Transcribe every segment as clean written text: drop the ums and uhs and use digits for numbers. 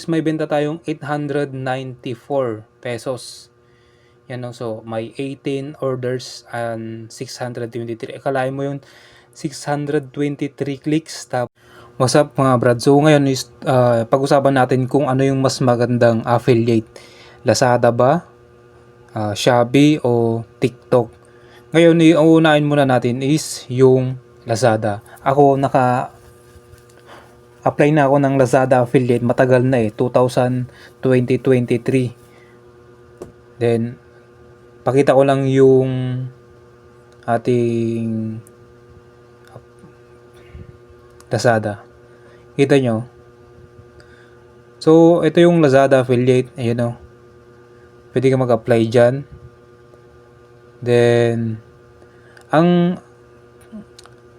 May benta tayong 894 pesos. Yan no, so may 18 orders and 623. Akalain mo yun, 623 clicks. What's up mga brad? So ngayon is pag-usapan natin kung ano yung mas magandang affiliate. Lazada ba? Shopee o TikTok? Ngayon, ang unahin muna natin is yung Lazada. Ako apply na ako ng Lazada affiliate, matagal na 2023. Then pakita ko lang yung ating Lazada. Kita nyo? So ito yung Lazada affiliate. Ayan o. Pwede ka mag-apply dyan. Then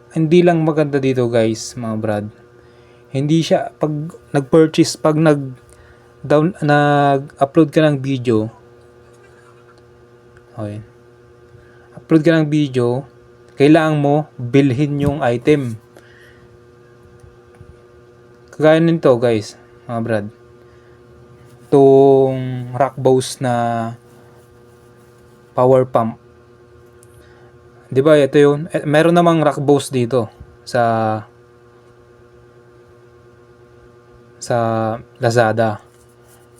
hindi lang maganda dito guys mga brad, hindi siya pag nag-upload ka ng video. Okay. Upload ka ng video, kailangan mo bilhin yung item. Kagaya nito guys, mga brad. Itong Rockboss na power pump. 'Di ba? Ito 'yun. Meron namang Rockboss dito sa Lazada.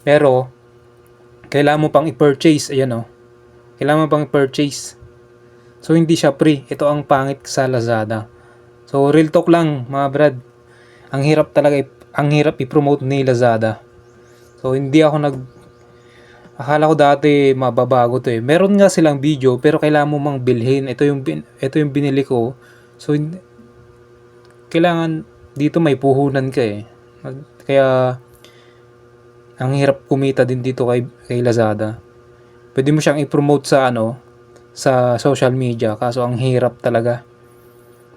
Pero kailangan mo pang i-purchase, ayan oh. Kailangan mo pang i-purchase. So hindi siya free. Ito ang pangit sa Lazada. So real talk lang, mga brad. Ang hirap i-promote ni Lazada. So hindi ako akala ko dati mababago to Meron nga silang video pero kailangan mo mang bilhin. Ito yung binili ko. So kailangan dito may puhunan ka Kaya ang hirap kumita din dito kay Lazada. Pwede mo siyang i-promote sa social media, kaso ang hirap talaga.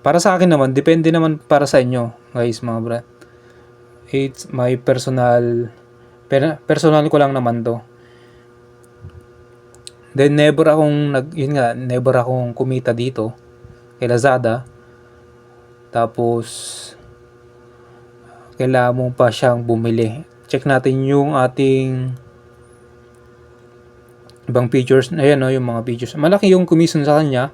Para sa akin naman, depende naman para sa inyo, guys, mga brad. It's my personal ko lang naman to. Then never akong kumita dito kay Lazada. Tapos kailangan mo pa siyang bumili. Check natin yung ating ibang features. Ayan yung mga features. Malaki yung commission sa kanya.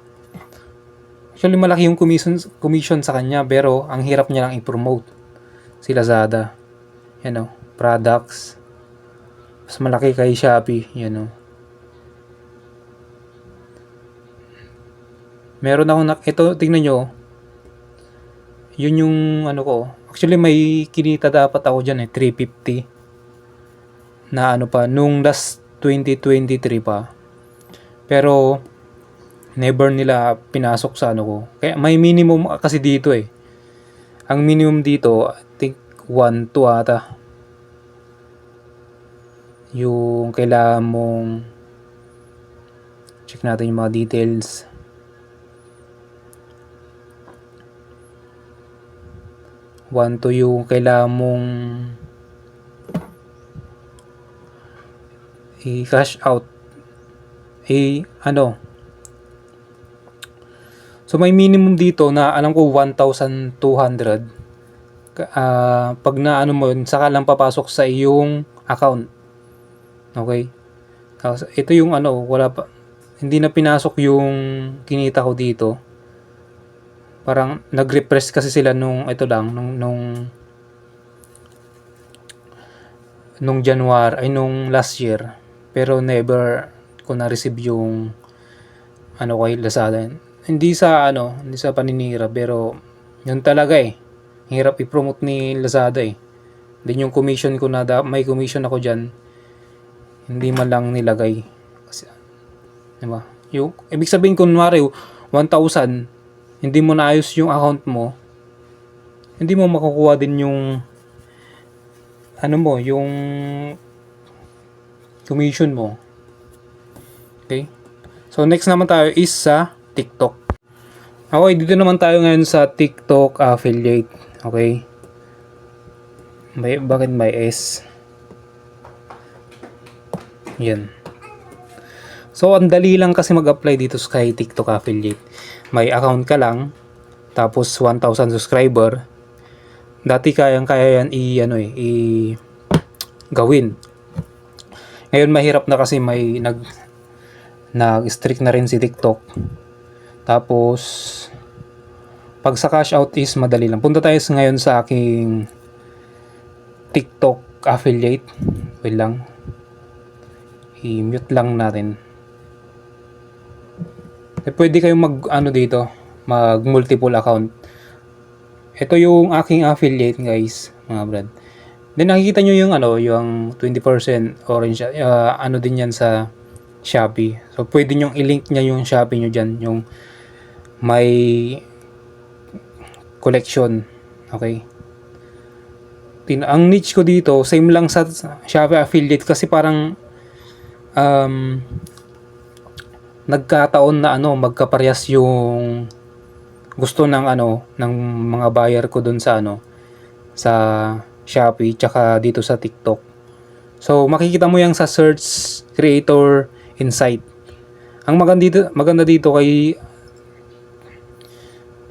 Actually malaki yung commission sa kanya, pero ang hirap niya lang i-promote si Lazada. Yan products. Mas malaki kay Shopee, Meron ako ito, tingnan nyo. Yun yung ko. Actually may kinita dapat ako dyan 350. Na pa, nung last 2023 pa. Pero never nila pinasok sa ko. Kaya may minimum kasi dito Ang minimum dito, I think 1-2 ata. Yung kailangan mong check natin yung mga details. 1-2 yung kailangan mong i-cash out. So may minimum dito na alam ko 1,200. Pag mo yun, saka lang papasok sa iyong account. Okay? Ito yung wala pa, hindi na pinasok yung kinita ko dito. Parang nag-refresh kasi sila nung January nung last year, pero never ko na-receive yung kay Lazada. Hindi sa paninira, pero yun talaga hirap i-promote ni Lazada Then yung commission ko may commission ako diyan, hindi man lang nilagay kasi, diba? Yung ibig sabihin kunwari 1,000, hindi mo naayos yung account mo, hindi mo makukuha din yung yung commission mo. Okay? So next naman tayo is sa TikTok. Okay, dito naman tayo ngayon sa TikTok affiliate. Okay? Bakit may S? Yan. So ang dali lang kasi mag-apply dito sa TikTok affiliate. May account ka lang, tapos 1,000 subscriber. Dati kaya yan gawin. Ngayon mahirap na kasi may nag-strict na rin si TikTok. Tapos pag sa cash out is madali lang. Punta tayo ngayon sa aking TikTok affiliate. Wait lang. I-mute lang natin. Pwede kayong mag multiple account. Ito yung aking affiliate, guys, mga brad. Then nakikita nyo yung 20% orange, din yan sa Shopee. So pwede nyo i-link niya yung Shopee nyo dyan, yung may collection. Okay. Ang niche ko dito, same lang sa Shopee affiliate kasi parang nagkataon na magkaparehas yung gusto ng ng mga buyer ko dun sa sa Shopee tsaka dito sa TikTok. So makikita mo yang sa search creator insight. Ang maganda dito kay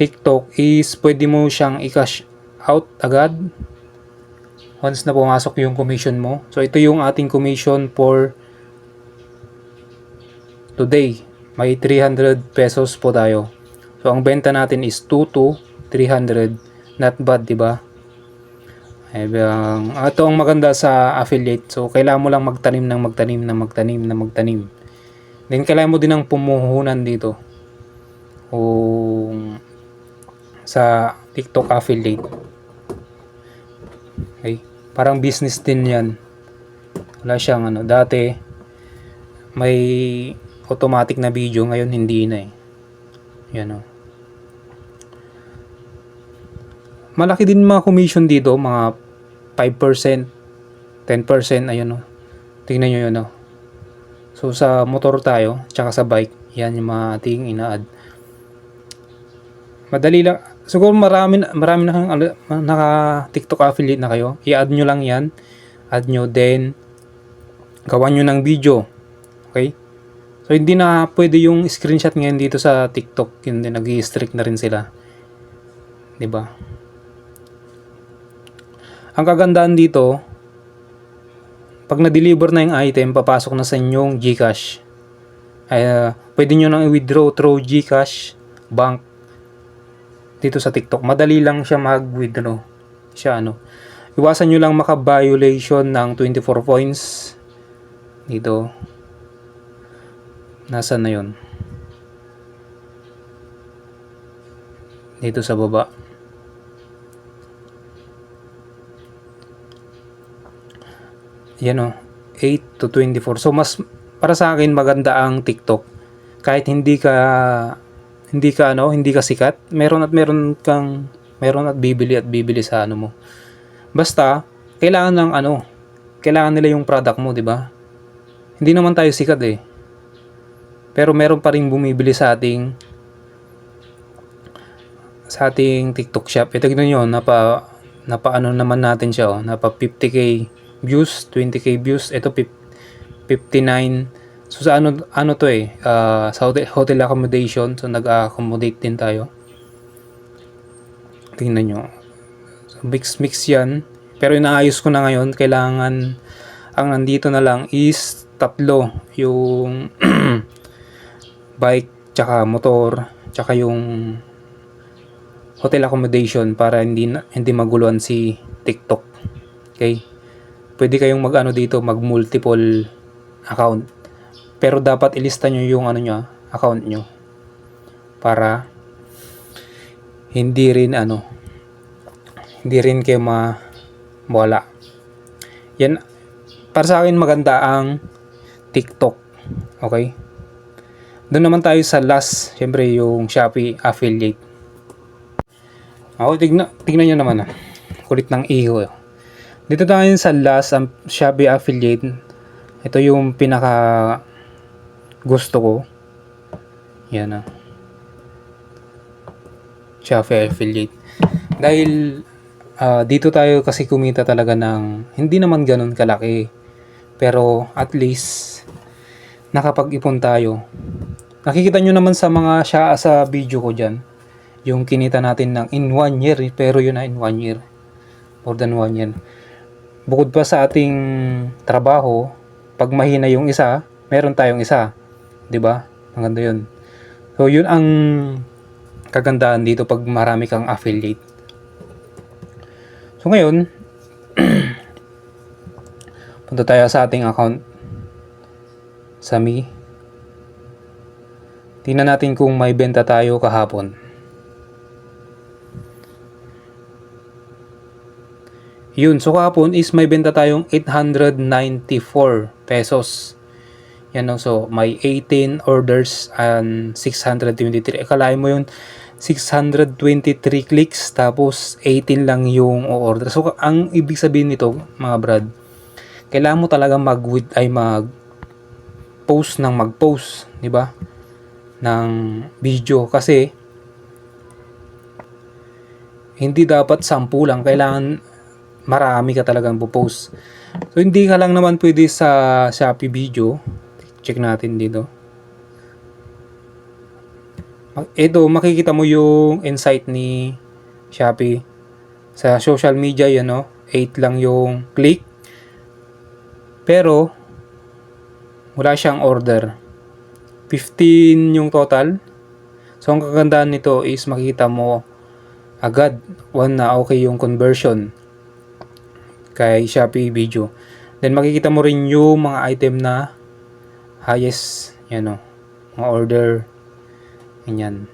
TikTok is pwede mo siyang i-cash out agad once na pumasok yung commission mo. So ito yung ating commission for today. May 300 pesos po tayo. So ang benta natin is 2 to 300. Not bad, di ba? Ito ang maganda sa affiliate. So kailangan mo lang magtanim. Then kailangan mo din ng pumuhunan dito. O sa TikTok affiliate. Okay? Parang business din 'yan. Wala siyang dati may automatic na video, ngayon hindi na eh. Yan malaki din mga commission dito, mga 5%, 10%, ayun tingnan nyo yun So sa motor tayo, tsaka sa bike, yan yung mga ating ina-add. Madali lang, siguro marami na naka TikTok affiliate na kayo, i-add nyo lang yan, add nyo, then gawan nyo ng video. Okay? So hindi na pwede yung screenshot ngayon dito sa TikTok, hindi nag-i-strict na rin sila. 'Di ba? Ang kagandahan dito, pag na-deliver na yung item, papasok na sa inyong GCash. Pwede nyo nang i-withdraw through GCash bank dito sa TikTok. Madali lang siya mag-withdraw. Iwasan nyo lang maka-violation ng 24 points dito. Nasaan na yun? Dito sa baba. Yan 8 to 24. So mas para sa akin maganda ang TikTok. Kahit hindi ka sikat, meron at bibili sa mo. Basta kailangan nila yung product mo, 'di ba? Hindi naman tayo sikat eh. Pero meron pa ring bumibili sa ating TikTok shop. Ito nyo, napa naman natin siya, napa 50k views, 20k views. Ito 59. So sa to sa hotel accommodation. So nag-accommodate din tayo. Tingnan nyo. So, mix yan. Pero inaayos ko na ngayon. Kailangan ang nandito na lang is 3 yung bike, tsaka motor, tsaka yung hotel accommodation para hindi maguluhan si TikTok. Okay? Pwede kayong mag-multiple account. Pero dapat ilista nyo yung account nyo para hindi rin kayo mawala. Yan, para sa akin maganda ang TikTok. Okay? Doon naman tayo sa last, syempre yung Shopee affiliate. Tignan nyo naman kulit ng iho. Dito tayo sa last, ang Shopee affiliate. Ito yung pinaka gusto ko. Yan Shopee affiliate. Dahil dito tayo kasi kumita talaga ng hindi naman ganun kalaki. Pero at least nakapag-ipon tayo. Nakikita nyo naman sa video ko dyan. Yung kinita natin in 1 year. Pero yun in 1 year. More than 1 year. bukod pa sa ating trabaho, pag mahina yung isa, meron tayong isa, 'di ba? Maganda 'yun. So 'yun ang kagandahan dito pag marami kang affiliate. So ngayon, punta tayo sa ating account sa Mi. Tingnan natin kung may benta tayo kahapon. Yun, so kahapon is may benta tayong 894 pesos. Yan, no? So may 18 orders and 623. Akalain mo yun, 623 clicks tapos 18 lang yung order. So ang ibig sabihin nito, mga brad, kailangan mo talaga mag-post ng mag-post, di ba? Ng video kasi hindi dapat 10 lang, kailangan marami ka talagang po-post. So hindi ka lang naman pwede sa Shopee video. Check natin dito. Ito, makikita mo yung insight ni Shopee. Sa social media, yan, no? 8 lang yung click. Pero wala siyang order. 15 yung total. So ang kagandahan nito is makikita mo agad na okay yung conversion kay Shopee video. Then makikita mo rin yung mga item na highest, yan, o, mga order, ganyan.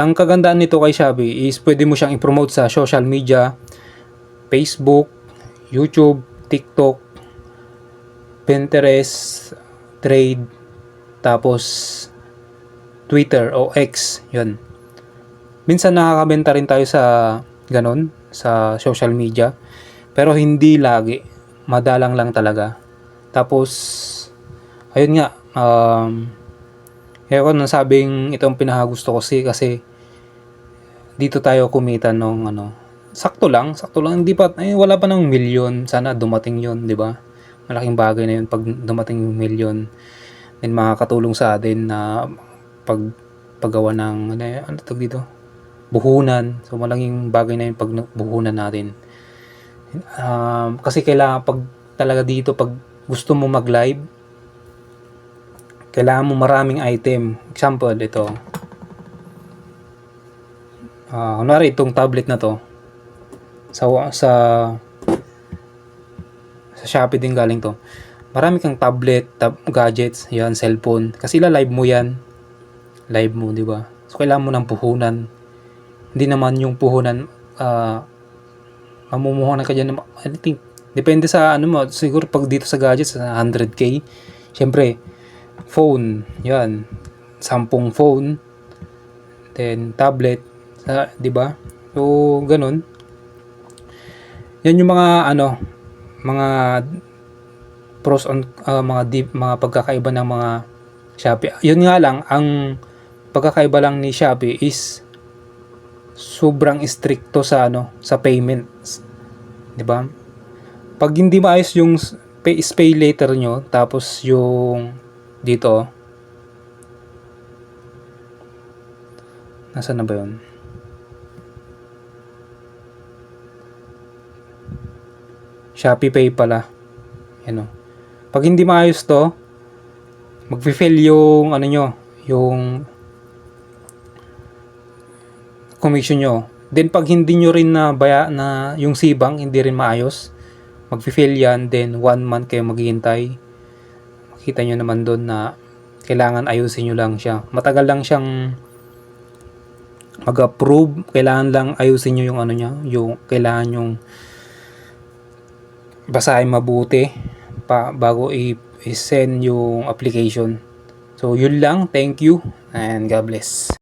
Ang kagandaan nito kay Shopee is pwede mo siyang i-promote sa social media, Facebook, YouTube, TikTok, Pinterest, Trade, tapos Twitter o X, yun. Minsan nakakabenta rin tayo sa ganon, sa social media, pero hindi lagi, madalang lang talaga. Tapos ayun nga, kaya ko nasabing itong pinakagusto ko kasi dito tayo kumita nung sakto lang, hindi pa, wala pa ng milyon, sana dumating yon, di ba? Malaking bagay na yun pag dumating yung milyon, then makakatulong sa atin na paggawa ng ano tawag dito, buhunan. So malaking bagay na yun pag buhunan natin. Kasi kailangan pag talaga dito, pag gusto mo mag live, kailangan mo maraming item. Example, ito, kunwari itong tablet na to, sa Shopee din galing to. Marami kang tablet, gadgets, yan, cellphone, kasi live mo yan, live mo, di ba? So kailangan mo ng puhunan. Hindi naman yung puhunan, mamumuhunan ka dyan, I think, depende sa mo, siguro pag dito sa gadgets, 100k, syempre, phone, yan, 10 phone, then tablet, di ba? So ganun. Yan yung mga mga pros on, mga pagkakaiba ng mga Shopee. Yun nga lang, ang pagkakaiba lang ni Shopee is sobrang stricto sa sa payments, 'di ba? Pag hindi maayos yung pay later nyo, tapos yung dito, nasaan na ba yun? Shopee Pay pala. Yan, pag hindi maayos to, magfi-fail yung nyo, yung commission nyo. Then pag hindi nyo rin na yung sibang hindi rin maayos, magfi-fail yan. Then 1 month kayo maghihintay. Makita nyo naman doon na kailangan ayusin nyo lang siya. Matagal lang siyang mag-approve. Kailangan lang ayusin nyo yung nya, yung kailangan yung basahin mabuti bago i-send yung application. So yun lang, thank you and God bless.